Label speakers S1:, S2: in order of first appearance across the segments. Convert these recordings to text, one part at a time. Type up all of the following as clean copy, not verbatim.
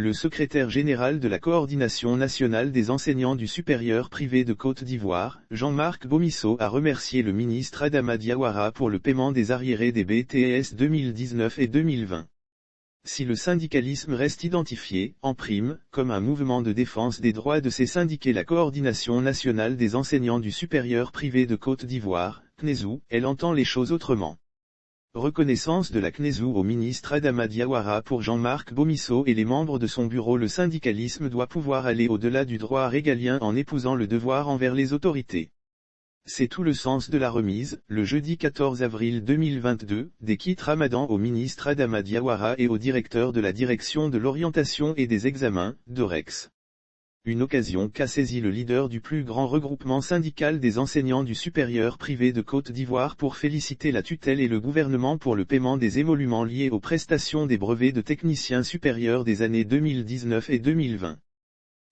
S1: Le secrétaire général de la Coordination nationale des enseignants du supérieur privé de Côte d'Ivoire, Jean-Marc Bomisso, a remercié le ministre Adama Diawara pour le paiement des arriérés des BTS 2019 et 2020. Si le syndicalisme reste identifié, en prime, comme un mouvement de défense des droits de ses syndiqués, la Coordination nationale des enseignants du supérieur privé de Côte d'Ivoire, CNESU, elle entend les choses autrement. Reconnaissance de la CNESU au ministre Adama Diawara. Pour Jean-Marc Bomisso et les membres de son bureau, le syndicalisme doit pouvoir aller au-delà du droit régalien en épousant le devoir envers les autorités. C'est tout le sens de la remise, le jeudi 14 avril 2022, des kits Ramadan au ministre Adama Diawara et au directeur de la Direction de l'orientation et des examens, DOREX. Une occasion qu'a saisie le leader du plus grand regroupement syndical des enseignants du supérieur privé de Côte d'Ivoire pour féliciter la tutelle et le gouvernement pour le paiement des émoluments liés aux prestations des brevets de techniciens supérieurs des années 2019 et 2020.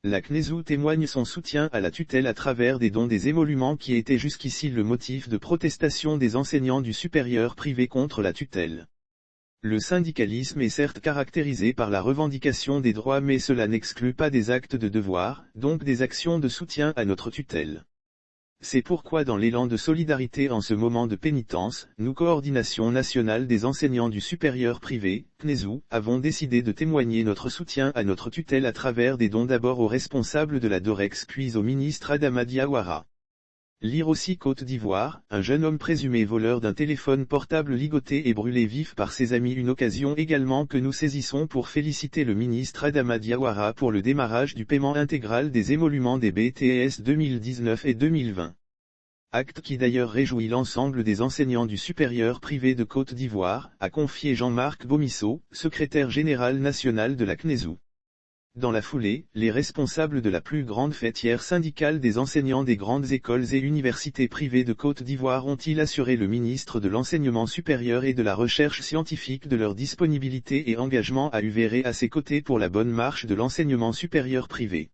S1: La CNESU témoigne son soutien à la tutelle à travers des dons des émoluments qui étaient jusqu'ici le motif de protestation des enseignants du supérieur privé contre la tutelle. Le syndicalisme est certes caractérisé par la revendication des droits, mais cela n'exclut pas des actes de devoir, donc des actions de soutien à notre tutelle. C'est pourquoi dans l'élan de solidarité en ce moment de pénitence, nous, Coordination nationale des enseignants du supérieur privé, CNESU, avons décidé de témoigner notre soutien à notre tutelle à travers des dons, d'abord aux responsables de la DOREX puis au ministre Adama Diawara. Lire aussi Côte d'Ivoire, un jeune homme présumé voleur d'un téléphone portable ligoté et brûlé vif par ses amis. Une occasion également que nous saisissons pour féliciter le ministre Adama Diawara pour le démarrage du paiement intégral des émoluments des BTS 2019 et 2020. Acte qui d'ailleurs réjouit l'ensemble des enseignants du supérieur privé de Côte d'Ivoire, a confié Jean-Marc Bomisso, secrétaire général national de la CNESU. Dans la foulée, les responsables de la plus grande fêtière syndicale des enseignants des grandes écoles et universités privées de Côte d'Ivoire ont-ils assuré le ministre de l'Enseignement supérieur et de la Recherche scientifique de leur disponibilité et engagement à œuvrer à ses côtés pour la bonne marche de l'enseignement supérieur privé.